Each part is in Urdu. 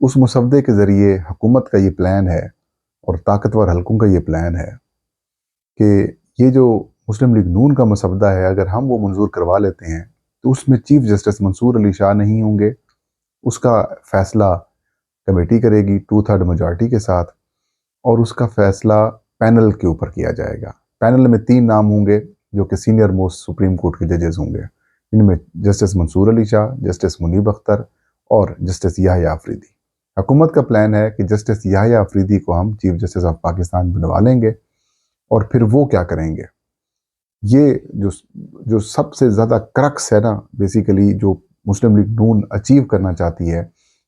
اس مسودے کے ذریعے حکومت کا یہ پلان ہے اور طاقتور حلقوں کا یہ پلان ہے کہ یہ جو مسلم لیگ نون کا مسودہ ہے اگر ہم وہ منظور کروا لیتے ہیں تو اس میں چیف جسٹس منصور علی شاہ نہیں ہوں گے، اس کا فیصلہ کمیٹی کرے گی 2/3 میجارٹی کے ساتھ، اور اس کا فیصلہ پینل کے اوپر کیا جائے گا۔ پینل میں 3 نام ہوں گے جو کہ سینئر موسٹ سپریم کورٹ کے ججز ہوں گے، ان میں جسٹس منصور علی شاہ، جسٹس منیب اختر اور جسٹس یحییٰ آفریدی۔ حکومت کا پلان ہے کہ جسٹس یحییٰ آفریدی کو ہم چیف جسٹس آف پاکستان بنوا لیں گے، اور پھر وہ کیا کریں گے؟ یہ جو سب سے زیادہ کرکس ہے نا بیسیکلی جو مسلم لیگ نون اچیو کرنا چاہتی ہے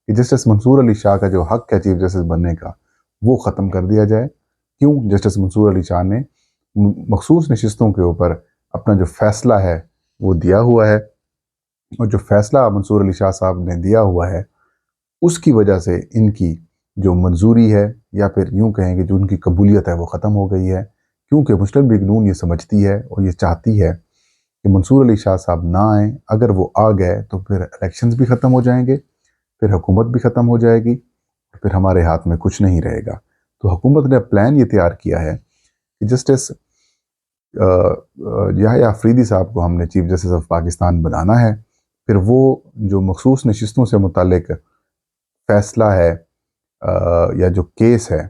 کہ جسٹس منصور علی شاہ کا جو حق ہے چیف جسٹس بننے کا وہ ختم کر دیا جائے۔ کیوں؟ جسٹس منصور علی شاہ نے مخصوص نشستوں کے اوپر اپنا جو فیصلہ ہے وہ دیا ہوا ہے، اور جو فیصلہ منصور علی شاہ صاحب نے دیا ہوا ہے اس کی وجہ سے ان کی جو منظوری ہے یا پھر یوں کہیں کہ جو ان کی قبولیت ہے وہ ختم ہو گئی ہے، کیونکہ مسلم لیگ نون یہ سمجھتی ہے اور یہ چاہتی ہے کہ منصور علی شاہ صاحب نہ آئیں۔ اگر وہ آ گئے تو پھر الیکشنز بھی ختم ہو جائیں گے، پھر حکومت بھی ختم ہو جائے گی، پھر ہمارے ہاتھ میں کچھ نہیں رہے گا۔ تو حکومت نے پلان یہ تیار کیا ہے کہ جسٹس یحییٰ آفریدی صاحب کو ہم نے چیف جسٹس آف پاکستان بنانا ہے، پھر وہ جو مخصوص نشستوں سے متعلق فیصلہ ہے یا جو کیس ہے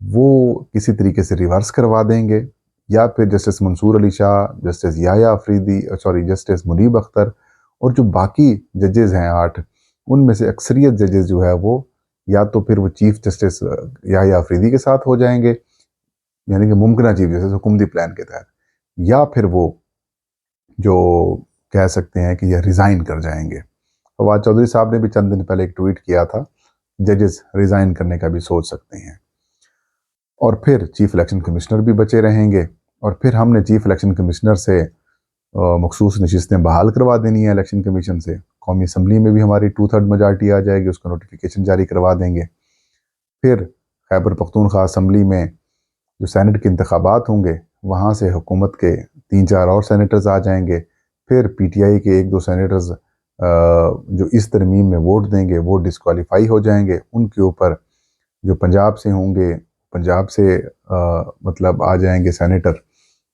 وہ کسی طریقے سے ریورس کروا دیں گے، یا پھر جسٹس منصور علی شاہ، جسٹس یحییٰ آفریدی جسٹس منیب اختر اور جو باقی ججز ہیں 8 ان میں سے اکثریت ججز جو ہے وہ یا تو پھر وہ چیف جسٹس یحییٰ آفریدی کے ساتھ ہو جائیں گے، یعنی کہ ممکنہ چیف جسٹس حکومتی پلان کے تحت، یا پھر وہ جو کہہ سکتے ہیں کہ یہ ریزائن کر جائیں گے۔ فواد چودھری صاحب نے بھی چند دن پہلے ایک ٹویٹ کیا تھا، ججز ریزائن کرنے کا بھی سوچ سکتے ہیں، اور پھر چیف الیکشن کمشنر بھی بچے رہیں گے، اور پھر ہم نے چیف الیکشن کمشنر سے مخصوص نشستیں بحال کروا دینی ہیں الیکشن کمیشن سے۔ قومی اسمبلی میں بھی ہماری 2/3 میجارٹی آ جائے گی، اس کا نوٹیفیکیشن جاری کروا دیں گے۔ پھر خیبر پختونخوا اسمبلی میں جو سینٹ کے انتخابات ہوں گے وہاں سے حکومت کے 3-4 اور سینیٹرز آ جائیں گے، پھر پی ٹی آئی کے 1-2 سینیٹرز جو اس ترمیم میں ووٹ دیں گے وہ ڈسکوالیفائی ہو جائیں گے، ان کے اوپر جو پنجاب سے ہوں گے، پنجاب سے مطلب آ جائیں گے سینیٹر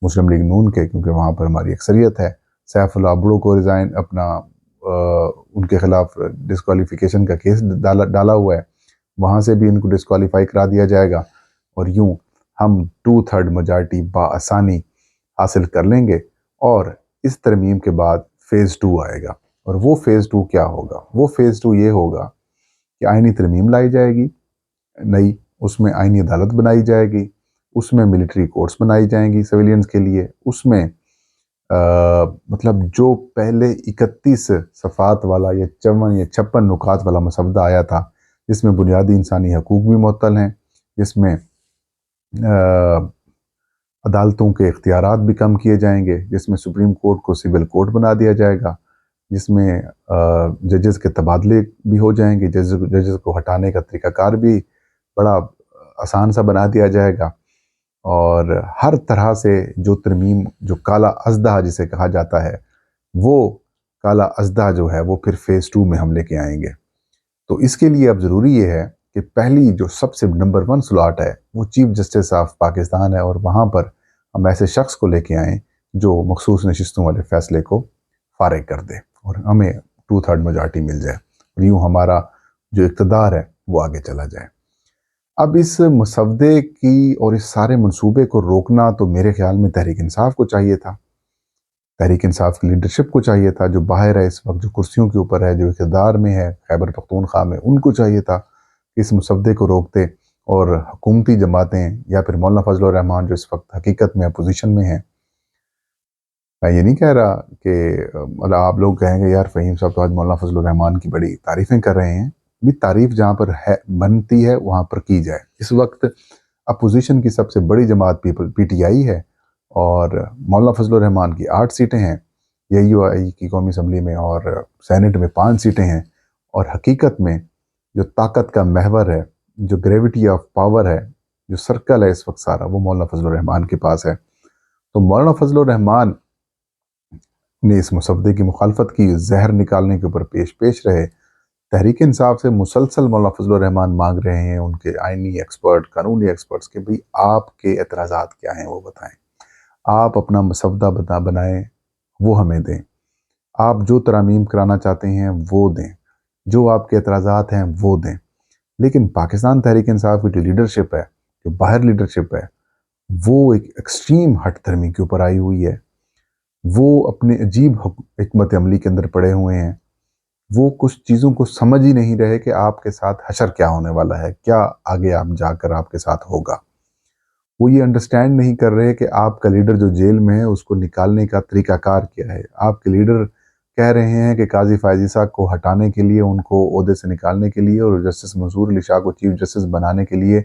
مسلم لیگ نون کے، کیونکہ وہاں پر ہماری اکثریت ہے۔ سیف اللہ ابڑو کو ریزائن اپنا ان کے خلاف ڈسکوالیفیکیشن کا کیس ڈالا ہوا ہے، وہاں سے بھی ان کو ڈسکوالیفائی کرا دیا جائے گا، اور یوں ہم 2/3 میجارٹی بآسانی حاصل کر لیں گے، اور اس ترمیم کے بعد فیز 2 آئے گا۔ اور وہ فیز 2 کیا ہوگا؟ وہ فیز 2 یہ ہوگا کہ آئینی ترمیم لائی جائے گی نئی، اس میں آئینی عدالت بنائی جائے گی، اس میں ملٹری کورٹس بنائی جائیں گی سویلینز کے لیے، اس میں مطلب جو پہلے 31 صفحات والا یا 54 یا 56 نکات والا مسودہ آیا تھا جس میں بنیادی انسانی حقوق بھی معطل ہیں، جس میں عدالتوں کے اختیارات بھی کم کیے جائیں گے، جس میں سپریم کورٹ کو سول کورٹ بنا دیا جائے گا، جس میں ججز کے تبادلے بھی ہو جائیں گے، ججز کو ہٹانے کا طریقہ کار بھی بڑا آسان سا بنا دیا جائے گا، اور ہر طرح سے جو ترمیم جو کالا ازدہ جسے کہا جاتا ہے وہ کالا ازدہ جو ہے وہ پھر فیز 2 میں ہم لے کے آئیں گے۔ تو اس کے لیے اب ضروری یہ ہے کہ پہلی جو سب سے نمبر 1 سلاٹ ہے وہ چیف جسٹس آف پاکستان ہے، اور وہاں پر ہم ایسے شخص کو لے کے آئیں جو مخصوص نشستوں والے فیصلے کو فارغ کر دے اور ہمیں 2/3 میجارٹی مل جائے، اور یوں ہمارا جو اقتدار ہے وہ آگے چلا جائے۔ اب اس مسودے کی اور اس سارے منصوبے کو روکنا تو میرے خیال میں تحریک انصاف کو چاہیے تھا، تحریک انصاف کی لیڈرشپ کو چاہیے تھا، جو باہر ہے اس وقت، جو کرسیوں کے اوپر ہے، جو اقتدار میں ہے خیبر پختونخوا میں، ان کو چاہیے تھا کہ اس مسودے کو روکتے، اور حکومتی جماعتیں یا پھر مولانا فضل الرحمان جو اس وقت حقیقت میں اپوزیشن میں ہیں۔ میں یہ نہیں کہہ رہا کہ آپ لوگ کہیں گے یار فہیم صاحب تو آج مولانا فضل الرحمان کی بڑی تعریفیں کر رہے ہیں، بھی تعریف جہاں پر ہے بنتی ہے وہاں پر کی جائے۔ اس وقت اپوزیشن کی سب سے بڑی جماعت پی ٹی آئی ہے، اور مولانا فضل الرحمان کی 8 سیٹیں ہیں یو آئی کی قومی اسمبلی میں، اور سینٹ میں 5 سیٹیں ہیں، اور حقیقت میں جو طاقت کا محور ہے، جو گریوٹی آف پاور ہے، جو سرکل ہے اس وقت سارا، وہ مولانا فضل الرحمان کے پاس ہے۔ تو مولانا فضل الرحمان نے اس مسودے کی مخالفت کی، زہر نکالنے کے اوپر پیش رہے، تحریک انصاف سے مسلسل مولانا فضل الرحمان مانگ رہے ہیں ان کے آئینی ایکسپرٹ، قانونی ایکسپرٹس کہ بھئی آپ کے اعتراضات کیا ہیں وہ بتائیں، آپ اپنا مسودہ بنائیں وہ ہمیں دیں، آپ جو ترامیم کرانا چاہتے ہیں وہ دیں، جو آپ کے اعتراضات ہیں وہ دیں۔ لیکن پاکستان تحریک انصاف کی جو لیڈرشپ ہے، جو باہر لیڈرشپ ہے، وہ ایک ایکسٹریم ہٹ دھرمی کے اوپر آئی ہوئی ہے، وہ اپنے عجیب حکمت عملی کے اندر پڑے ہوئے ہیں، وہ کچھ چیزوں کو سمجھ ہی نہیں رہے کہ آپ کے ساتھ حشر کیا ہونے والا ہے، کیا آگے آپ جا کر آپ کے ساتھ ہوگا۔ وہ یہ انڈرسٹینڈ نہیں کر رہے کہ آپ کا لیڈر جو جیل میں ہے اس کو نکالنے کا طریقہ کار کیا ہے۔ آپ کے لیڈر کہہ رہے ہیں کہ قاضی فائز عیسیٰ کو ہٹانے کے لیے، ان کو عہدے سے نکالنے کے لیے اور جسٹس منصور علی شاہ کو چیف جسٹس بنانے کے لیے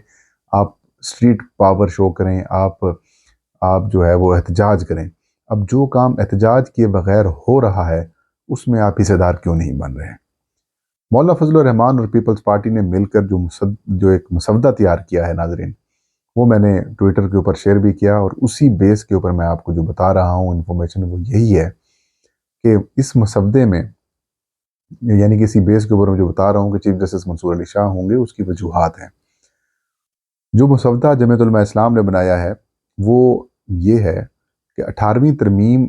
آپ اسٹریٹ پاور شو کریں، آپ جو ہے وہ احتجاج کریں۔ اب جو کام احتجاج کیے بغیر ہو رہا ہے اس میں آپ حصے دار کیوں نہیں بن رہے ہیں؟ مولانا فضل الرحمان اور پیپلز پارٹی نے مل کر جو ایک مسودہ تیار کیا ہے ناظرین، وہ میں نے ٹویٹر کے اوپر شیئر بھی کیا، اور اسی بیس کے اوپر میں آپ کو جو بتا رہا ہوں انفارمیشن وہ یہی ہے کہ اس مسودے میں، یعنی کہ اسی بیس کے اوپر میں جو بتا رہا ہوں کہ چیف جسٹس منصور علی شاہ ہوں گے، اس کی وجوہات ہیں۔ جو مسودہ جمعیت علماء اسلام نے بنایا ہے وہ یہ ہے کہ 18ویں ترمیم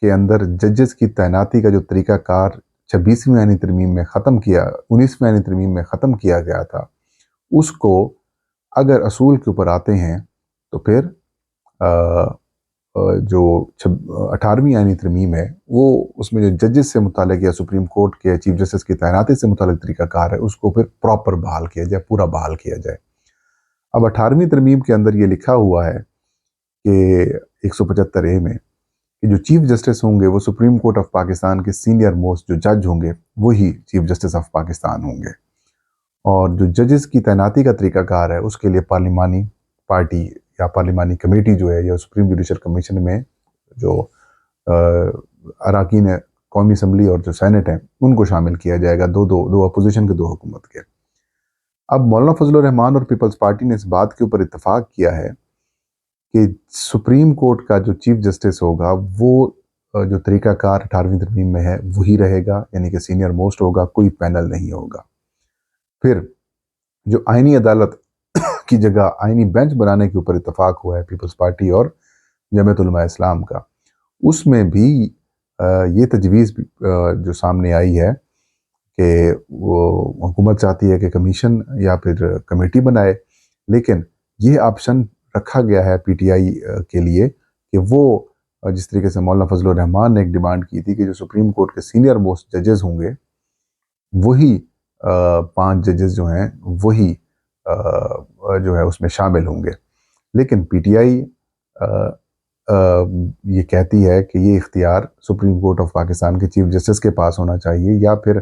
کے اندر ججز کی تعیناتی کا جو طریقہ کار 26ویں آئینی ترمیم میں 19ویں آئینی ترمیم میں ختم کیا گیا تھا، اس کو اگر اصول کے اوپر آتے ہیں تو پھر جو 18ویں آئینی ترمیم ہے وہ اس میں جو ججز سے متعلق یا سپریم کورٹ کے چیف جسٹس کی تعیناتی سے متعلق طریقہ کار ہے اس کو پھر پراپر بحال کیا جائے، پورا بحال کیا جائے۔ اب 18ویں ترمیم کے اندر یہ لکھا ہوا ہے کہ 175A میں کہ جو چیف جسٹس ہوں گے وہ سپریم کورٹ آف پاکستان کے سینئر موسٹ جو جج ہوں گے وہی چیف جسٹس آف پاکستان ہوں گے، اور جو ججز کی تعیناتی کا طریقہ کار ہے اس کے لیے پارلیمانی پارٹی یا پارلیمانی کمیٹی جو ہے یا سپریم جوڈیشل کمیشن میں جو اراکین قومی اسمبلی اور جو سینٹ ہیں ان کو شامل کیا جائے گا، دو اپوزیشن کے، دو حکومت کے۔ اب مولانا فضل الرحمان اور پیپلز پارٹی نے اس بات کے اوپر اتفاق کیا ہے کہ سپریم کورٹ کا جو چیف جسٹس ہوگا وہ جو طریقہ کار 18ویں ترمیم میں ہے وہی رہے گا، یعنی کہ سینئر موسٹ ہوگا، کوئی پینل نہیں ہوگا۔ پھر جو آئینی عدالت کی جگہ آئینی بینچ بنانے کے اوپر اتفاق ہوا ہے پیپلز پارٹی اور جمعیت علماء اسلام کا، اس میں بھی یہ تجویز جو سامنے آئی ہے کہ وہ حکومت چاہتی ہے کہ کمیشن یا پھر کمیٹی بنائے، لیکن یہ آپشن رکھا گیا ہے پی ٹی آئی کے لیے کہ وہ جس طریقے سے مولانا فضل الرحمان نے ایک ڈیمانڈ کی تھی کہ جو سپریم کورٹ کے سینئر موسٹ ججز ہوں گے وہی 5 ججز جو ہیں وہی جو ہے اس میں شامل ہوں گے، لیکن پی ٹی آئی یہ کہتی ہے کہ یہ اختیار سپریم کورٹ آف پاکستان کے چیف جسٹس کے پاس ہونا چاہیے یا پھر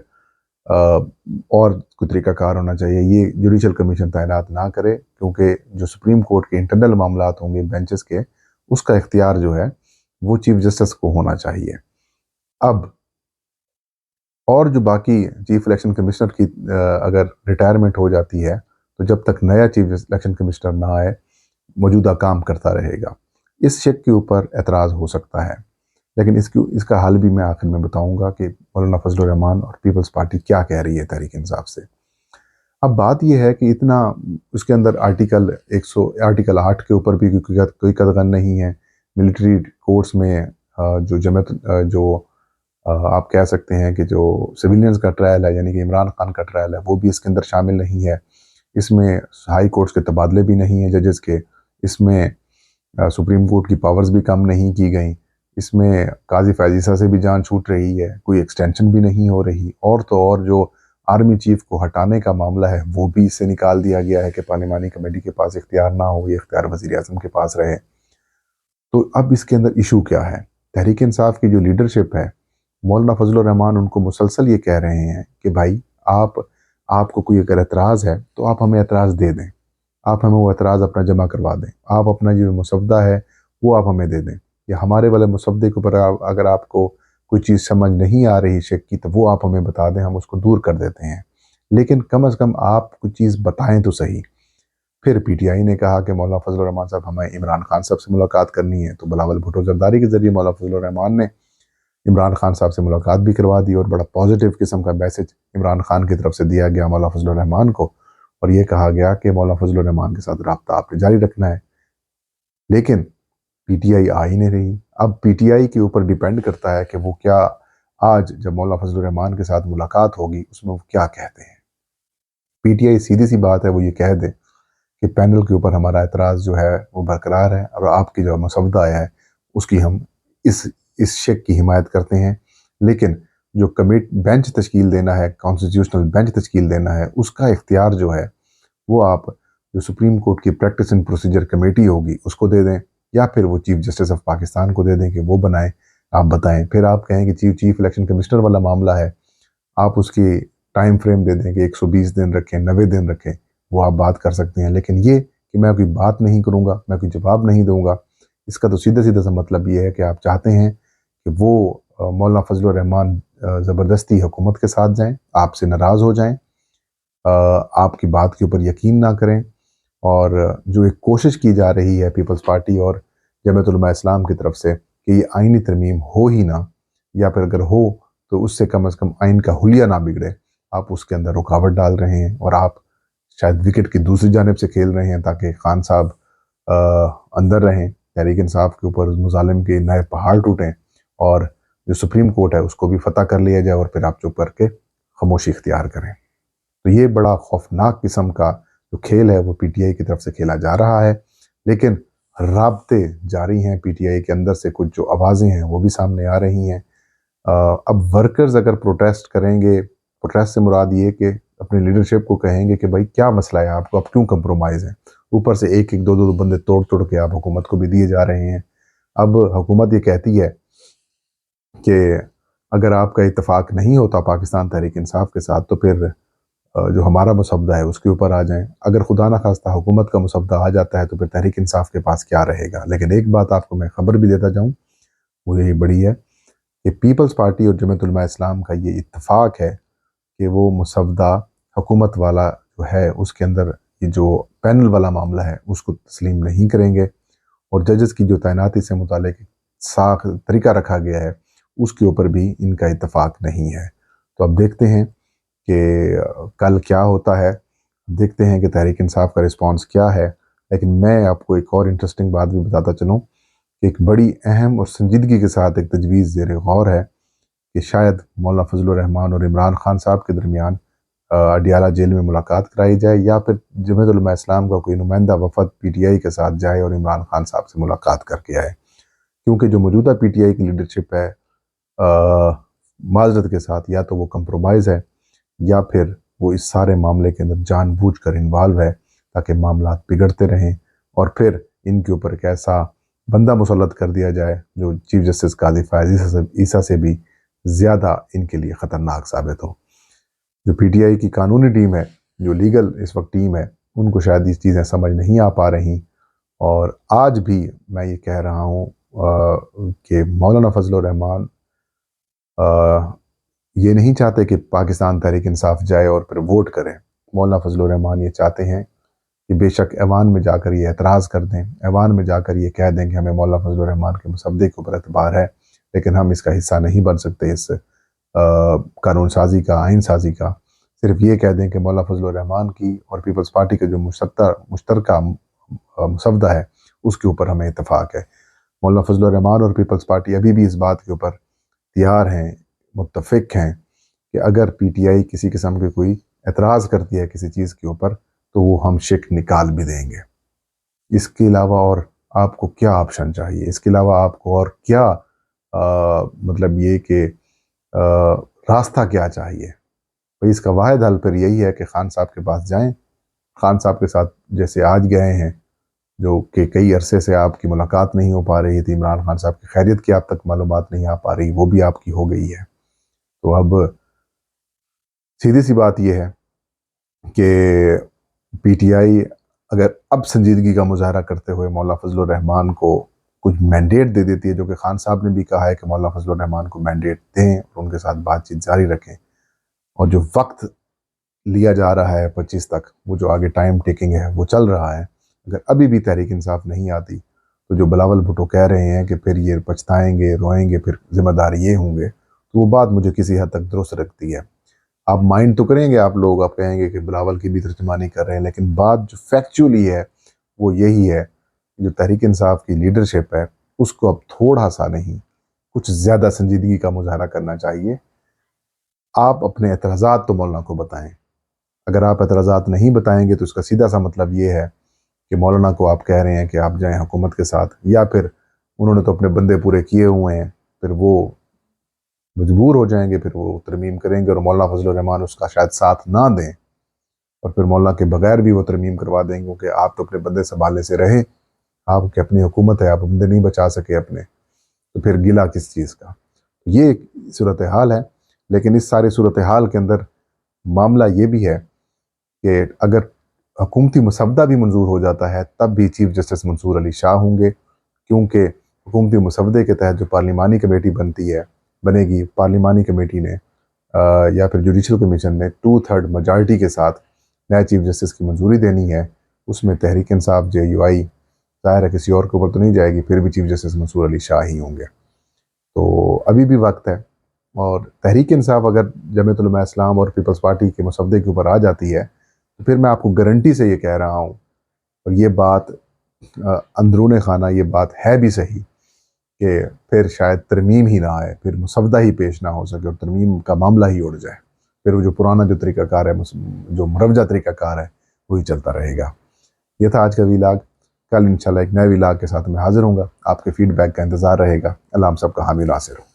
اور کوئی طریقہ کار ہونا چاہیے، یہ جوڈیشل کمیشن تعینات نہ کرے، کیونکہ جو سپریم کورٹ کے انٹرنل معاملات ہوں گے بینچز کے، اس کا اختیار جو ہے وہ چیف جسٹس کو ہونا چاہیے۔ اب اور جو باقی چیف الیکشن کمشنر کی اگر ریٹائرمنٹ ہو جاتی ہے تو جب تک نیا چیف الیکشن کمشنر نہ آئے موجودہ کام کرتا رہے گا۔ اس شک کے اوپر اعتراض ہو سکتا ہے، لیکن اس کا حل بھی میں آخر میں بتاؤں گا کہ مولانا فضل الرحمان اور پیپلز پارٹی کیا کہہ رہی ہے تحریک انصاف سے۔ اب بات یہ ہے کہ اتنا اس کے اندر آرٹیکل 8 کے اوپر بھی کوئی قدغن نہیں ہے، ملٹری کورٹس میں جو آپ کہہ سکتے ہیں کہ جو سویلینز کا ٹرائل ہے، یعنی کہ عمران خان کا ٹرائل ہے، وہ بھی اس کے اندر شامل نہیں ہے۔ اس میں ہائی کورٹس کے تبادلے بھی نہیں ہیں ججز کے، اس میں سپریم کورٹ کی پاورز بھی کم نہیں کی گئیں، اس میں قاضی فائز عیسیٰ سے بھی جان چھوٹ رہی ہے، کوئی ایکسٹینشن بھی نہیں ہو رہی، اور تو اور جو آرمی چیف کو ہٹانے کا معاملہ ہے وہ بھی اس سے نکال دیا گیا ہے کہ پارلیمانی کمیٹی کے پاس اختیار نہ ہو، یہ اختیار وزیر اعظم کے پاس رہے۔ تو اب اس کے اندر ایشو کیا ہے؟ تحریک انصاف کی جو لیڈرشپ ہے، مولانا فضل الرحمان ان کو مسلسل یہ کہہ رہے ہیں کہ بھائی آپ کو کوئی اگر اعتراض ہے تو آپ ہمیں اعتراض دے دیں، آپ ہمیں وہ اعتراض اپنا جمع کروا دیں، آپ اپنا جو مسودہ ہے وہ آپ ہمیں دے دیں، یا ہمارے والے مسودے کے اوپر اگر آپ کو کوئی چیز سمجھ نہیں آ رہی شک کی تو وہ آپ ہمیں بتا دیں، ہم اس کو دور کر دیتے ہیں، لیکن کم از کم آپ کوئی چیز بتائیں تو صحیح۔ پھر پی ٹی آئی نے کہا کہ مولانا فضل الرحمان صاحب ہمیں عمران خان صاحب سے ملاقات کرنی ہے، تو بلاول بھٹو زرداری کے ذریعے مولانا فضل الرحمان نے عمران خان صاحب سے ملاقات بھی کروا دی اور بڑا پازیٹیو قسم کا میسج عمران خان کی طرف سے دیا گیا مولانا فضل الرحمان کو، اور یہ کہا گیا کہ مولانا فضل الرحمان کے ساتھ رابطہ آپ نے جاری رکھنا ہے۔ لیکن پی ٹی آئی آ ہی نہیں رہی۔ اب پی ٹی آئی کے اوپر ڈیپینڈ کرتا ہے کہ وہ کیا آج جب مولانا فضل الرحمان کے ساتھ ملاقات ہوگی اس میں وہ کیا کہتے ہیں۔ پی ٹی آئی سیدھی سی بات ہے وہ یہ کہہ دے کہ پینل کے اوپر ہمارا اعتراض جو ہے وہ برقرار ہے اور آپ کی جو مسودہ آیا ہے اس کی ہم اس شک کی حمایت کرتے ہیں، لیکن جو بینچ تشکیل دینا ہے، کانسٹیٹیوشنل بینچ تشکیل دینا ہے، اس کا اختیار جو ہے وہ آپ جو سپریم کورٹ کی پریکٹس اینڈ پروسیجر کمیٹی ہوگی اس کو دے دیں، یا پھر وہ چیف جسٹس آف پاکستان کو دے دیں کہ وہ بنائیں۔ آپ بتائیں، پھر آپ کہیں کہ چیف الیکشن کمشنر والا معاملہ ہے، آپ اس کی ٹائم فریم دے دیں کہ 120 دن رکھیں، 90 دن رکھیں، وہ آپ بات کر سکتے ہیں۔ لیکن یہ کہ میں کوئی بات نہیں کروں گا، میں کوئی جواب نہیں دوں گا، اس کا تو سیدھا سیدھا سا مطلب یہ ہے کہ آپ چاہتے ہیں کہ وہ مولانا فضل الرحمان زبردستی حکومت کے ساتھ جائیں، آپ سے ناراض ہو جائیں، آپ کی بات کے اوپر یقین نہ کریں، اور جو ایک کوشش کی جا رہی ہے پیپلز پارٹی اور جمعیت علماء اسلام کی طرف سے کہ یہ آئینی ترمیم ہو ہی نہ، یا پھر اگر ہو تو اس سے کم از کم آئین کا حلیہ نہ بگڑے، آپ اس کے اندر رکاوٹ ڈال رہے ہیں، اور آپ شاید وکٹ کی دوسری جانب سے کھیل رہے ہیں تاکہ خان صاحب اندر رہیں، تحریک انصاف کے اوپر مظالم کے نئے پہاڑ ٹوٹیں، اور جو سپریم کورٹ ہے اس کو بھی فتح کر لیا جائے، اور پھر آپ چپ کر کے خاموشی اختیار کریں۔ تو یہ بڑا خوفناک قسم کا جو کھیل ہے وہ پی ٹی آئی کی طرف سے کھیلا جا رہا ہے، لیکن رابطے جاری ہیں پی ٹی آئی کے اندر سے، کچھ جو آوازیں ہیں وہ بھی سامنے آ رہی ہیں۔ اب ورکرز اگر پروٹیسٹ کریں گے، پروٹیسٹ سے مراد یہ کہ اپنی لیڈرشپ کو کہیں گے کہ بھائی کیا مسئلہ ہے آپ کو، آپ کیوں کمپرومائز ہیں، اوپر سے ایک ایک دو دو بندے توڑ توڑ کے آپ حکومت کو بھی دیے جا رہے ہیں۔ اب حکومت یہ کہتی ہے کہ اگر آپ کا اتفاق نہیں ہوتا پاکستان تحریک انصاف کے ساتھ تو پھر جو ہمارا مسودہ ہے اس کے اوپر آ جائیں، اگر خدا نہ خواستہ حکومت کا مسودہ آ جاتا ہے تو پھر تحریک انصاف کے پاس کیا رہے گا۔ لیکن ایک بات آپ کو میں خبر بھی دیتا جاؤں، وہ یہی بڑی ہے کہ پیپلز پارٹی اور جمعیت علماء اسلام کا یہ اتفاق ہے کہ وہ مسودہ حکومت والا جو ہے اس کے اندر یہ جو پینل والا معاملہ ہے اس کو تسلیم نہیں کریں گے، اور ججز کی جو تعیناتی سے متعلق طریقہ رکھا گیا ہے اس کے اوپر بھی ان کا اتفاق نہیں ہے۔ تو اب دیکھتے ہیں کہ کل کیا ہوتا ہے، دیکھتے ہیں کہ تحریک انصاف کا رسپانس کیا ہے۔ لیکن میں آپ کو ایک اور انٹرسٹنگ بات بھی بتاتا چلوں کہ ایک بڑی اہم اور سنجیدگی کے ساتھ ایک تجویز زیر غور ہے کہ شاید مولانا فضل الرحمان اور عمران خان صاحب کے درمیان اڈیالہ جیل میں ملاقات کرائی جائے، یا پھر جمعیت علماء اسلام کا کوئی نمائندہ وفد پی ٹی آئی کے ساتھ جائے اور عمران خان صاحب سے ملاقات کر کے آئے، کیونکہ جو موجودہ پی ٹی آئی کی لیڈرشپ ہے معذرت کے ساتھ یا تو وہ کمپرومائز ہے یا پھر وہ اس سارے معاملے کے اندر جان بوجھ کر انوالو ہے تاکہ معاملات بگڑتے رہیں، اور پھر ان کے اوپر ایک ایسا بندہ مسلط کر دیا جائے جو چیف جسٹس قاضی فائز عیسیٰ سے بھی زیادہ ان کے لیے خطرناک ثابت ہو۔ جو پی ٹی آئی کی قانونی ٹیم ہے، جو لیگل اس وقت ٹیم ہے، ان کو شاید یہ چیزیں سمجھ نہیں آ پا رہی، اور آج بھی میں یہ کہہ رہا ہوں کہ مولانا فضل الرحمان یہ نہیں چاہتے کہ پاکستان تحریک انصاف جائے اور پھر ووٹ کریں۔ مولانا فضل الرحمان یہ چاہتے ہیں کہ بے شک ایوان میں جا کر یہ اعتراض کر دیں، ایوان میں جا کر یہ کہہ دیں کہ ہمیں مولانا فضل الرحمان کے مسودے کے اوپر اعتبار ہے، لیکن ہم اس کا حصہ نہیں بن سکتے، اس قانون سازی کا، آئین سازی کا۔ صرف یہ کہہ دیں کہ مولانا فضل الرحمان کی اور پیپلز پارٹی کا جو مشترکہ مسودہ ہے اس کے اوپر ہمیں اتفاق ہے۔ مولانا فضل الرحمان اور پیپلز پارٹی ابھی بھی اس بات کے اوپر تیار ہیں، متفق ہیں کہ اگر پی ٹی آئی کسی قسم کے کوئی اعتراض کرتی ہے کسی چیز کے اوپر تو وہ ہم شک نکال بھی دیں گے۔ اس کے علاوہ اور آپ کو کیا آپشن چاہیے؟ اس کے علاوہ آپ کو اور کیا مطلب یہ کہ راستہ کیا چاہیے؟ اس کا واحد حل پھر یہی ہے کہ خان صاحب کے پاس جائیں، خان صاحب کے ساتھ جیسے آج گئے ہیں، جو کہ کئی عرصے سے آپ کی ملاقات نہیں ہو پا رہی تھی، عمران خان صاحب کی خیریت کی آپ تک معلومات نہیں آ پا رہی، وہ بھی آپ کی ہو گئی ہے۔ تو اب سیدھی سی بات یہ ہے کہ پی ٹی آئی اگر اب سنجیدگی کا مظاہرہ کرتے ہوئے مولانا فضل الرحمان کو کچھ مینڈیٹ دے دیتی ہے، جو کہ خان صاحب نے بھی کہا ہے کہ مولانا فضل الرحمان کو مینڈیٹ دیں اور ان کے ساتھ بات چیت جاری رکھیں، اور جو وقت لیا جا رہا ہے 25 تک، وہ جو آگے ٹائم ٹیکنگ ہے وہ چل رہا ہے، اگر ابھی بھی تحریک انصاف نہیں آتی تو جو بلاول بھٹو کہہ رہے ہیں کہ پھر یہ پچھتائیں گے، روئیں گے، پھر ذمہ دار یہ ہوں گے، تو وہ بات مجھے کسی حد تک درست لگتی ہے۔ آپ مائنڈ تو کریں گے، آپ لوگ آپ کہیں گے کہ بلاول کی بھی ترجمانی کر رہے ہیں، لیکن بات جو فیکچولی ہے وہ یہی ہے، جو تحریک انصاف کی لیڈرشپ ہے اس کو اب تھوڑا سا نہیں، کچھ زیادہ سنجیدگی کا مظاہرہ کرنا چاہیے۔ آپ اپنے اعتراضات تو مولانا کو بتائیں۔ اگر آپ اعتراضات نہیں بتائیں گے تو اس کا سیدھا سا مطلب یہ ہے کہ مولانا کو آپ کہہ رہے ہیں کہ آپ جائیں حکومت کے ساتھ، یا پھر انہوں نے تو اپنے بندے پورے کیے ہوئے ہیں، پھر وہ مجبور ہو جائیں گے، پھر وہ ترمیم کریں گے اور مولانا فضل الرحمان اس کا شاید ساتھ نہ دیں، اور پھر مولانا کے بغیر بھی وہ ترمیم کروا دیں گے، کیونکہ آپ تو اپنے بندے سنبھالنے سے رہے، آپ کی اپنی حکومت ہے، آپ بندے نہیں بچا سکے اپنے، تو پھر گلہ کس چیز کا؟ یہ صورتحال ہے۔ لیکن اس ساری صورتحال کے اندر معاملہ یہ بھی ہے کہ اگر حکومتی مسودہ بھی منظور ہو جاتا ہے تب بھی چیف جسٹس منصور علی شاہ ہوں گے، کیونکہ حکومتی مسودے کے تحت جو پارلیمانی کمیٹی بنے گی، پارلیمانی کمیٹی نے یا پھر جوڈیشل کمیشن نے 2/3 میجارٹی کے ساتھ نئے چیف جسٹس کی منظوری دینی ہے۔ اس میں تحریک انصاف، JUI ظاہر ہے کسی اور کے اوپر تو نہیں جائے گی، پھر بھی چیف جسٹس منصور علی شاہ ہی ہوں گے۔ تو ابھی بھی وقت ہے، اور تحریک انصاف اگر جمعیت علماء اسلام اور پیپلز پارٹی کے مسودے کے اوپر آ جاتی ہے تو پھر میں آپ کو گارنٹی سے یہ کہہ رہا ہوں، اور یہ بات اندرون خانہ یہ بات ہے بھی صحیح، کہ پھر شاید ترمیم ہی نہ آئے، پھر مسودہ ہی پیش نہ ہو سکے اور ترمیم کا معاملہ ہی اڑ جائے، پھر وہ جو پرانا جو طریقہ کار ہے، جو مروجہ طریقہ کار ہے، وہی چلتا رہے گا۔ یہ تھا آج کا ویلاگ۔ کل انشاءاللہ ایک نئے ویلاگ کے ساتھ میں حاضر ہوں گا۔ آپ کے فیڈ بیک کا انتظار رہے گا۔ اللہ ہم سب کا حامی ناصر ہو۔